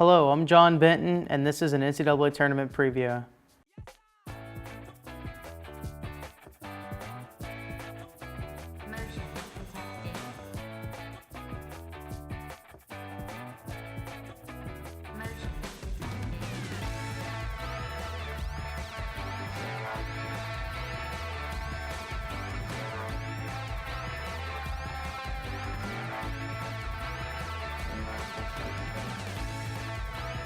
Hello, I'm John Benton, and this is an NCAA tournament preview.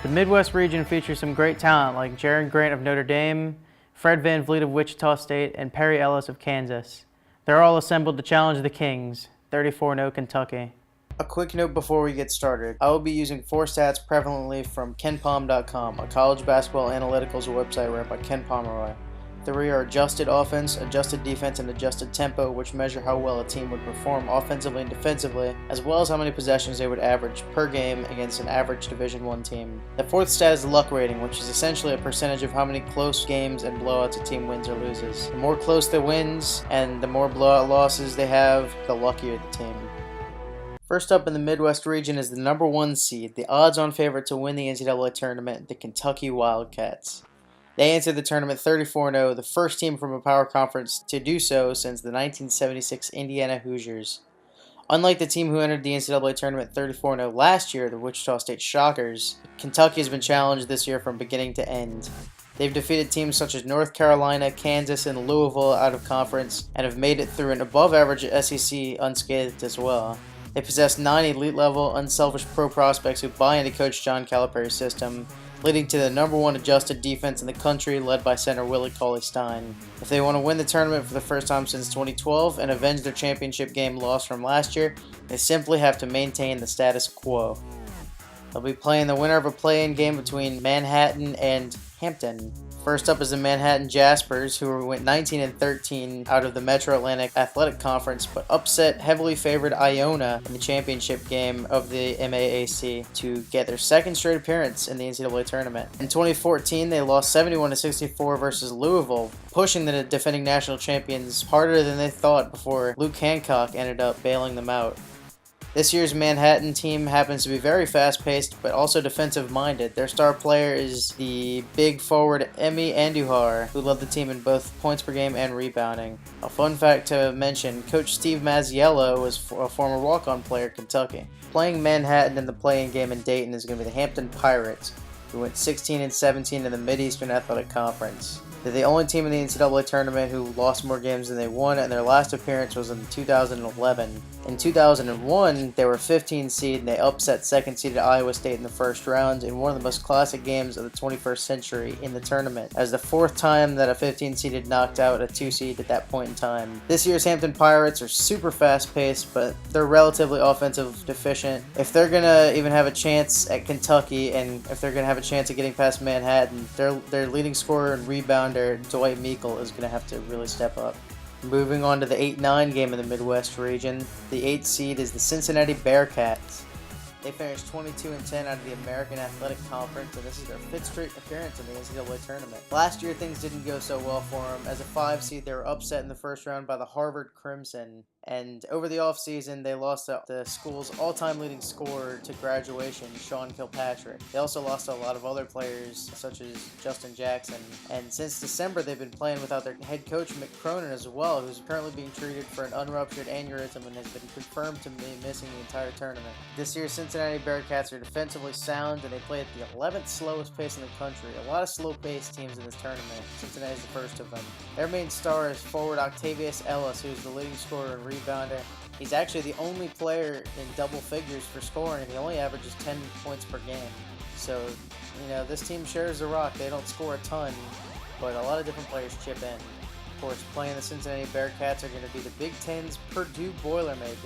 The Midwest region features some great talent like Jaron Grant of Notre Dame, Fred VanVleet of Wichita State, and Perry Ellis of Kansas. They're all assembled to challenge the Kings, 34-0 Kentucky. A quick note before we get started. I will be using 4 stats prevalently from KenPom.com, a college basketball analyticals website run by Ken Pomeroy. 3 are adjusted offense, adjusted defense, and adjusted tempo, which measure how well a team would perform offensively and defensively, as well as how many possessions they would average per game against an average Division I team. The 4th stat is the luck rating, which is essentially a percentage of how many close games and blowouts a team wins or loses. The more close the wins and the more blowout losses they have, the luckier the team. First up in the Midwest region is the number 1 seed, the odds-on favorite to win the NCAA tournament, the Kentucky Wildcats. They entered the tournament 34-0, the first team from a power conference to do so since the 1976 Indiana Hoosiers. Unlike the team who entered the NCAA tournament 34-0 last year, the Wichita State Shockers, Kentucky has been challenged this year from beginning to end. They've defeated teams such as North Carolina, Kansas, and Louisville out of conference, and have made it through an above-average SEC unscathed as well. They possess 9 elite-level, unselfish pro prospects who buy into Coach John Calipari's system, leading to the number 1 adjusted defense in the country led by center Willie Cauley-Stein. If they want to win the tournament for the first time since 2012 and avenge their championship game loss from last year, they simply have to maintain the status quo. They'll be playing the winner of a play-in game between Manhattan and Hampton. First up is the Manhattan Jaspers, who went 19-13 out of the Metro Atlantic Athletic Conference, but upset heavily favored Iona in the championship game of the MAAC to get their second straight appearance in the NCAA tournament. In 2014, they lost 71-64 versus Louisville, pushing the defending national champions harder than they thought before Luke Hancock ended up bailing them out. This year's Manhattan team happens to be very fast-paced, but also defensive-minded. Their star player is the big forward Emi Andujar, who led the team in both points per game and rebounding. A fun fact to mention, Coach Steve Mazziello was a former walk-on player at Kentucky. Playing Manhattan in the play-in game in Dayton is going to be the Hampton Pirates, who went 16-17 in the Mid-Eastern Athletic Conference. They're the only team in the NCAA tournament who lost more games than they won, and their last appearance was in 2011. In 2001, they were 15 seed and they upset 2nd seeded Iowa State in the first round in one of the most classic games of the 21st century in the tournament, as the 4th time that a 15 seeded knocked out a 2 seed at that point in time. This year's Hampton Pirates are super fast paced, but they're relatively offensive deficient. If they're gonna even have a chance at Kentucky, and if they're gonna have a chance at getting past Manhattan, their leading scorer and rebounder Dwight Meikle is gonna have to really step up. Moving on to the 8-9 game in the Midwest region, the 8th seed is the Cincinnati Bearcats. They finished 22-10 out of the American Athletic Conference, and this is their 5th straight appearance in the NCAA tournament. Last year, things didn't go so well for them. As a 5 seed, they were upset in the first round by the Harvard Crimson, and over the offseason, they lost the school's all-time leading scorer to graduation, Sean Kilpatrick. They also lost a lot of other players, such as Justin Jackson, and since December, they've been playing without their head coach, Mick Cronin, as well, who's currently being treated for an unruptured aneurysm and has been confirmed to be missing the entire tournament. This year's Cincinnati Bearcats are defensively sound, and they play at the 11th slowest pace in the country. A lot of slow-paced teams in this tournament. Cincinnati is the first of them. Their main star is forward Octavius Ellis, who is the leading scorer and rebounder. He's actually the only player in double figures for scoring, and he only averages 10 points per game. So, this team shares the rock. They don't score a ton, but a lot of different players chip in. Of course, playing the Cincinnati Bearcats are going to be the Big Ten's Purdue Boilermakers.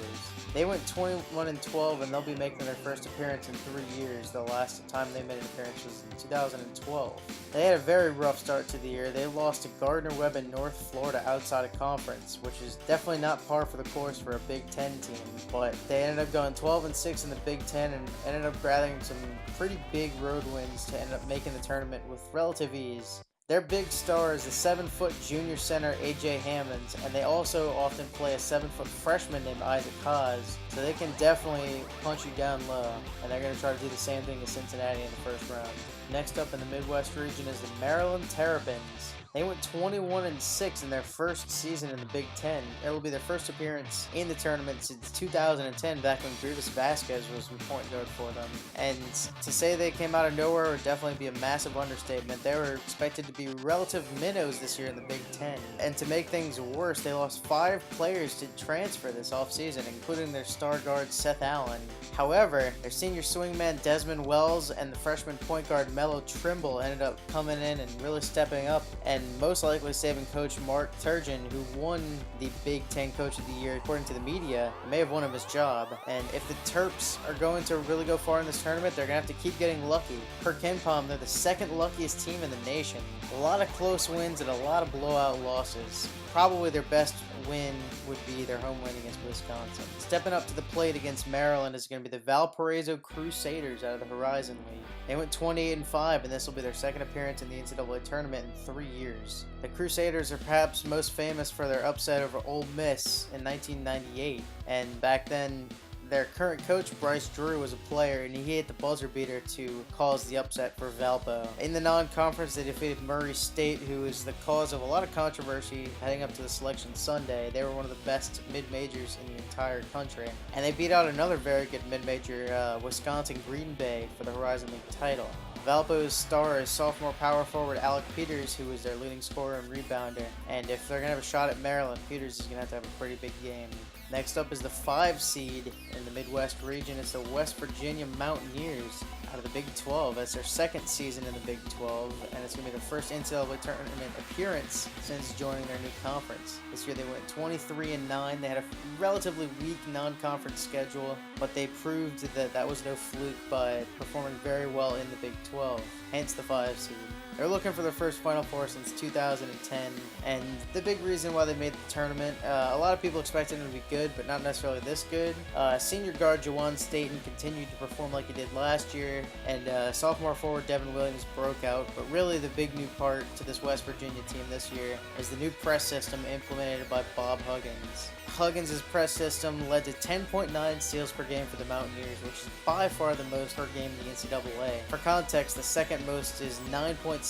They went 21-12, and they'll be making their first appearance in 3 years. The last time they made an appearance was in 2012. They had a very rough start to the year. They lost to Gardner-Webb in North Florida outside of conference, which is definitely not par for the course for a Big Ten team. But they ended up going 12-6 in the Big Ten and ended up gathering some pretty big road wins to end up making the tournament with relative ease. Their big star is the 7-foot junior center A.J. Hammonds, and they also often play a 7-foot freshman named Isaac Haas, so they can definitely punch you down low, and they're going to try to do the same thing as Cincinnati in the first round. Next up in the Midwest region is the Maryland Terrapins. They went 21-6 in their first season in the Big Ten. It will be their first appearance in the tournament since 2010, back when Grievous Vasquez was the point guard for them. And to say they came out of nowhere would definitely be a massive understatement. They were expected to be relative minnows this year in the Big Ten. And to make things worse, they lost 5 players to transfer this offseason, including their star guard Seth Allen. However, their senior swingman Desmond Wells and the freshman point guard Melo Trimble ended up coming in and really stepping up, and most likely saving coach Mark Turgeon, who won the Big Ten Coach of the Year according to the media, may have won him his job. And if the Terps are going to really go far in this tournament, they're going to have to keep getting lucky. Per KenPom, they're the second luckiest team in the nation. A lot of close wins and a lot of blowout losses. Probably their best win would be their home win against Wisconsin. Stepping up to the plate against Maryland is going to be the Valparaiso Crusaders out of the Horizon League. They went 28-5, and this will be their second appearance in the NCAA tournament in 3 years. The Crusaders are perhaps most famous for their upset over Ole Miss in 1998, and back then their current coach, Bryce Drew, was a player, and he hit the buzzer beater to cause the upset for Valpo. In the non-conference, they defeated Murray State, who is the cause of a lot of controversy heading up to the Selection Sunday. They were one of the best mid-majors in the entire country. And they beat out another very good mid-major, Wisconsin Green Bay, for the Horizon League title. Valpo's star is sophomore power forward Alec Peters, who is their leading scorer and rebounder. And if they're going to have a shot at Maryland, Peters is going to have a pretty big game. Next up is the 5 seed in the Midwest region. It's the West Virginia Mountaineers out of the Big 12. That's their second season in the Big 12, and it's going to be their first NCAA tournament appearance since joining their new conference. This year they went 23-9. They had a relatively weak non-conference schedule, but they proved that that was no fluke by performing very well in the Big 12, hence the 5 seed. They're looking for their first Final Four since 2010, and the big reason why they made the tournament, a lot of people expected them to be good, but not necessarily this good. Senior guard Jawan Staten continued to perform like he did last year, and sophomore forward Devin Williams broke out, but really the big new part to this West Virginia team this year is the new press system implemented by Bob Huggins. Huggins' press system led to 10.9 steals per game for the Mountaineers, which is by far the most per game in the NCAA. For context, the second most is 9.7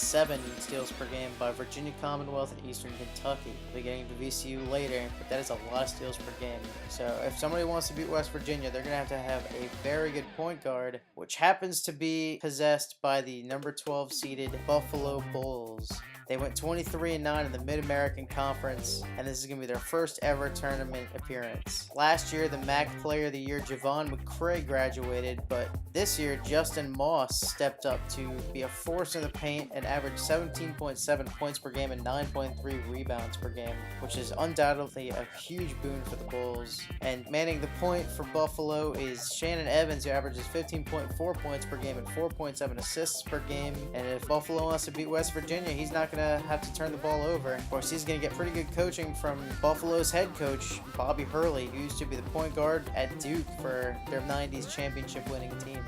steals per game by Virginia Commonwealth and Eastern Kentucky. We'll be getting to VCU later, but that is a lot of steals per game. So if somebody wants to beat West Virginia, they're going to have a very good point guard, which happens to be possessed by the number 12 seeded Buffalo Bulls. They went 23-9 in the Mid-American Conference, and this is going to be their first ever tournament appearance. Last year, the MAC Player of the Year, Javon McCray, graduated, but this year, Justin Moss stepped up to be a force in the paint and averaged 17.7 points per game and 9.3 rebounds per game, which is undoubtedly a huge boon for the Bulls. And manning the point for Buffalo is Shannon Evans, who averages 15.4 points per game and 4.7 assists per game. And if Buffalo wants to beat West Virginia, he's not going to have to turn the ball over. Of course, he's going to get pretty good coaching from Buffalo's head coach, Bobby Hurley, who used to be the point guard at Duke for their 90s championship winning teams.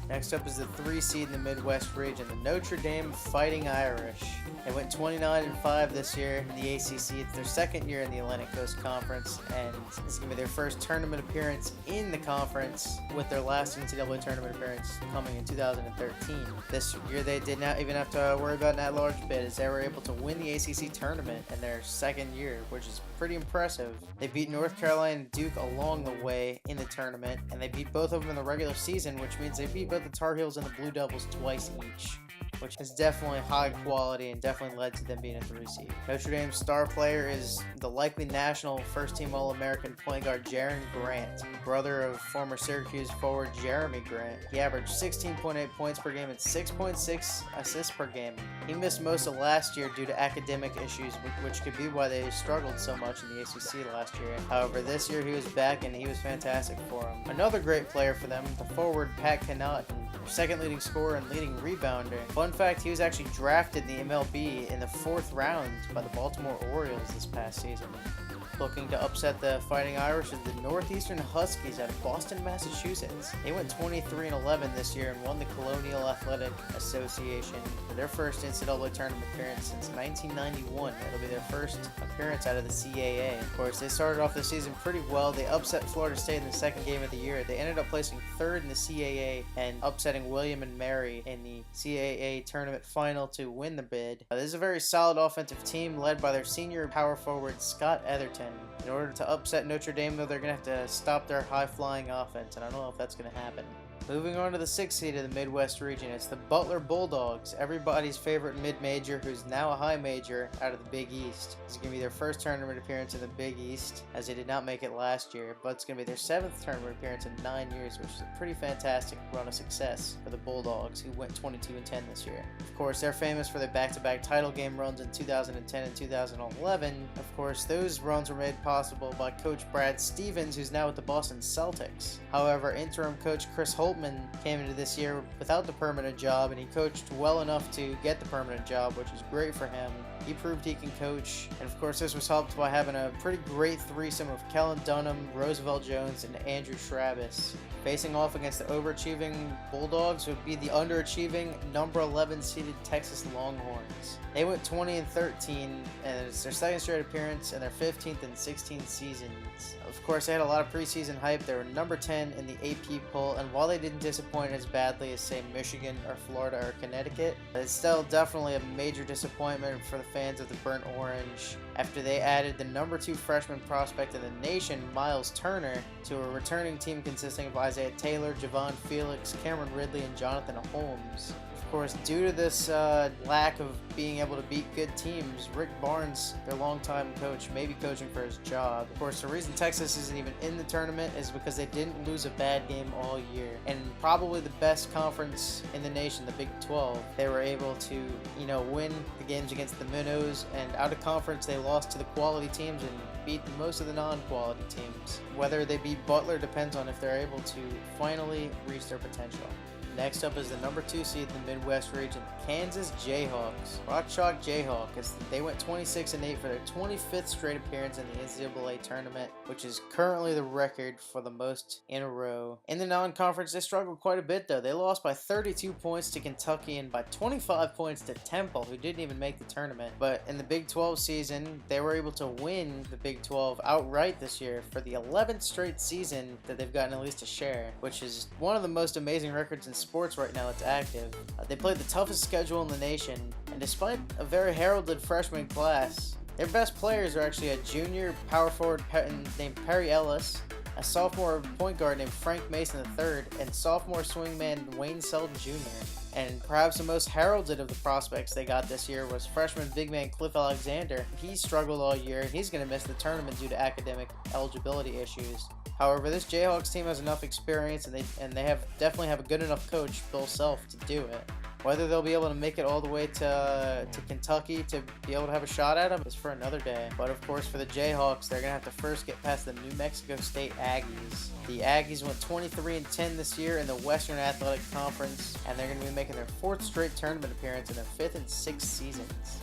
Next up is the 3 seed in the Midwest region, the Notre Dame Fighting Irish. They went 29-5 this year in the ACC. It's their second year in the Atlantic Coast Conference, and this is going to be their first tournament appearance in the conference, with their last NCAA tournament appearance coming in 2013. This year they did not even have to worry about an at-large bid, as they were able to win the ACC tournament in their second year, which is pretty impressive. They beat North Carolina and Duke along the way in the tournament, and they beat both of them in the regular season, which means they beat both the Tar Heels and the Blue Devils twice each, which is definitely high quality and definitely led to them being a 3 seed. Notre Dame's star player is the likely national first-team All-American point guard Jaren Grant, brother of former Syracuse forward Jeremy Grant. He averaged 16.8 points per game and 6.6 assists per game. He missed most of last year due to academic issues, which could be why they struggled so much in the ACC last year. However, this year he was back and he was fantastic for them. Another great player for them, the forward Pat Connaughton, their second leading scorer and leading rebounder. Fun fact, he was actually drafted in the MLB in the 4th round by the Baltimore Orioles this past season. Looking to upset the Fighting Irish is the Northeastern Huskies out of Boston, Massachusetts. They went 23-11 this year and won the Colonial Athletic Association for their first NCAA tournament appearance since 1991. It'll be their first appearance out of the CAA. Of course, they started off the season pretty well. They upset Florida State in the second game of the year. They ended up placing third in the CAA and upsetting William and Mary in the CAA tournament final to win the bid. This is a very solid offensive team led by their senior power forward Scott Etherton. In order to upset Notre Dame, though, they're going to have to stop their high-flying offense, and I don't know if that's going to happen. Moving on to the 6th seed of the Midwest region, it's the Butler Bulldogs, everybody's favorite mid-major who's now a high major out of the Big East. This is going to be their first tournament appearance in the Big East, as they did not make it last year, but it's going to be their 7th tournament appearance in 9 years, which is a pretty fantastic run of success for the Bulldogs, who went 22-10 this year. Of course, they're famous for their back-to-back title game runs in 2010 and 2011. Of course, those runs were made possible by Coach Brad Stevens, who's now with the Boston Celtics. However, interim coach Chris Holtman came into this year without the permanent job, and he coached well enough to get the permanent job, which is great for him. He proved he can coach, and of course this was helped by having a pretty great threesome of Kellen Dunham, Roosevelt Jones, and Andrew Travis. Facing off against the overachieving Bulldogs would be the underachieving number 11 seeded Texas Longhorns. They went 20-13, and it's their second straight appearance and their 15th and 16th seasons. Of course, they had a lot of preseason hype. They were number 10 in the AP poll, and while they didn't disappoint as badly as, say, Michigan or Florida or Connecticut, it's still definitely a major disappointment for the fans of the Burnt Orange after they added the number 2 freshman prospect in the nation, Miles Turner, to a returning team consisting of Isaiah Taylor, Javon Felix, Cameron Ridley, and Jonathan Holmes. Of course, due to this lack of being able to beat good teams, Rick Barnes, their longtime coach, may be coaching for his job. Of course, the reason Texas isn't even in the tournament is because they didn't lose a bad game all year. And probably the best conference in the nation, the Big 12, they were able to, win the games against the Minnows, and out of conference they lost to the quality teams and beat most of the non-quality teams. Whether they beat Butler depends on if they're able to finally reach their potential. Next up is the number 2 seed in the Midwest region, Kansas Jayhawks. Rock Chalk Jayhawks. They went 26-8 for their 25th straight appearance in the NCAA tournament, which is currently the record for the most in a row. In the non-conference, they struggled quite a bit though. They lost by 32 points to Kentucky and by 25 points to Temple, who didn't even make the tournament. But in the Big 12 season, they were able to win the Big 12 outright this year for the 11th straight season that they've gotten at least a share, which is one of the most amazing records in sports right now that's active. They played the toughest schedule in the nation, and despite a very heralded freshman class, their best players are actually a junior power forward named Perry Ellis, a sophomore point guard named Frank Mason III, and sophomore swingman Wayne Selden Jr. And perhaps the most heralded of the prospects they got this year was freshman big man Cliff Alexander. He struggled all year, and he's going to miss the tournament due to academic eligibility issues. However, this Jayhawks team has enough experience, and they definitely have a good enough coach, Bill Self, to do it. Whether they'll be able to make it all the way to Kentucky to be able to have a shot at them is for another day. But of course, for the Jayhawks, they're going to have to first get past the New Mexico State Aggies. The Aggies went 23-10 this year in the Western Athletic Conference, and they're going to be making their 4th straight tournament appearance in their 5th and 6th seasons.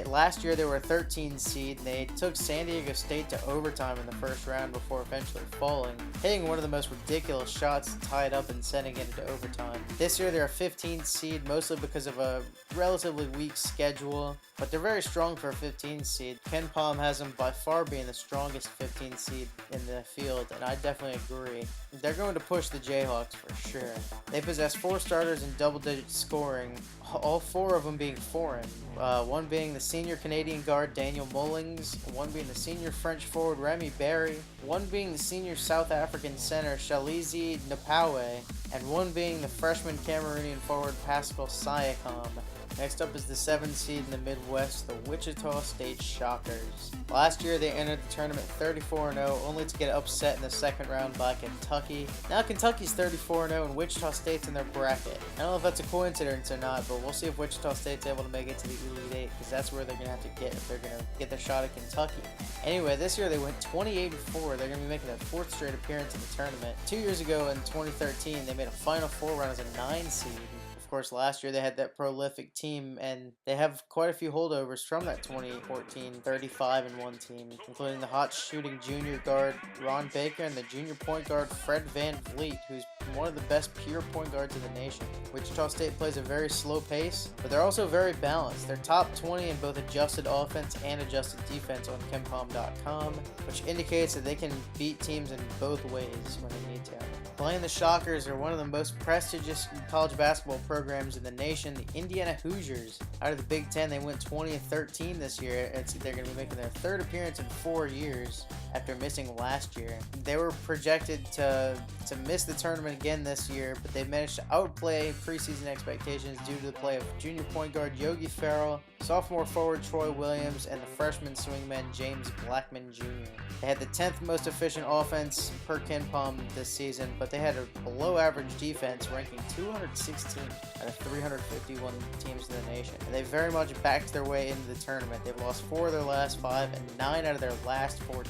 Last year they were a 13 seed, and they took San Diego State to overtime in the first round before eventually falling, hitting one of the most ridiculous shots to tie it up and sending it into overtime. This year they're a 15 seed, mostly because of a relatively weak schedule, but they're very strong for a 15 seed. Ken Palm has them by far being the strongest 15 seed in the field, and I definitely agree. They're going to push the Jayhawks for sure. They possess 4 starters in double-digit scoring, all 4 of them being foreign, one being the senior Canadian guard Daniel Mullings, one being the senior French forward Remy Barry, one being the senior South African center Shalizi Napawe, and one being the freshman Cameroonian forward Pascal Siakam. Next up is the 7th seed in the Midwest, the Wichita State Shockers. Last year they entered the tournament 34-0, only to get upset in the second round by Kentucky. Now Kentucky's 34-0 and Wichita State's in their bracket. I don't know if that's a coincidence or not, but we'll see if Wichita State's able to make it to the Elite Eight, because that's where they're going to have to get if they're going to get their shot at Kentucky. Anyway, this year they went 28-4. They're going to be making their 4th straight appearance in the tournament. 2 years ago in 2013, they made a Final Four run as a 9 seed. Of course, last year they had that prolific team, and they have quite a few holdovers from that 2014 35-1 team, including the hot shooting junior guard Ron Baker and the junior point guard Fred VanVleet, who's one of the best pure point guards in the nation. Wichita State plays a very slow pace, but they're also very balanced. They're top 20 in both adjusted offense and adjusted defense on KenPom.com, which indicates that they can beat teams in both ways when they need to. Playing the Shockers are one of the most prestigious college basketball programs in the nation, the Indiana Hoosiers. Out of the Big Ten, they went 20-13 this year. They're going to be making their third appearance in 4 years after missing last year. They were projected to miss the tournament again this year, but they managed to outplay preseason expectations due to the play of junior point guard Yogi Ferrell, sophomore forward Troy Williams, and the freshman swingman James Blackman Jr. They had the 10th most efficient offense per KenPom this season, but they had a below average defense, ranking 216 out of 351 teams in the nation. And they very much backed their way into the tournament. They've lost 4 of their last 5 and 9 out of their last 14.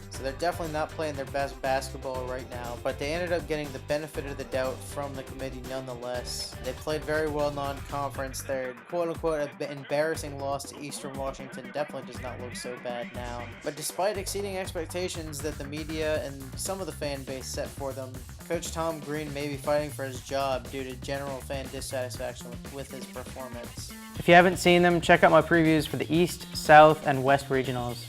So they're definitely not playing their best basketball right now, but they ended up getting the benefit of the doubt from the committee nonetheless. They played very well non-conference. Their quote-unquote embarrassing loss to Eastern Washington definitely does not look so bad now. But despite exceeding expectations that the media and some of the fan base set for them, Coach Tom Green may be fighting for his job due to general fan dissatisfaction with his performance. If you haven't seen them, check out my previews for the East, South, and West regionals.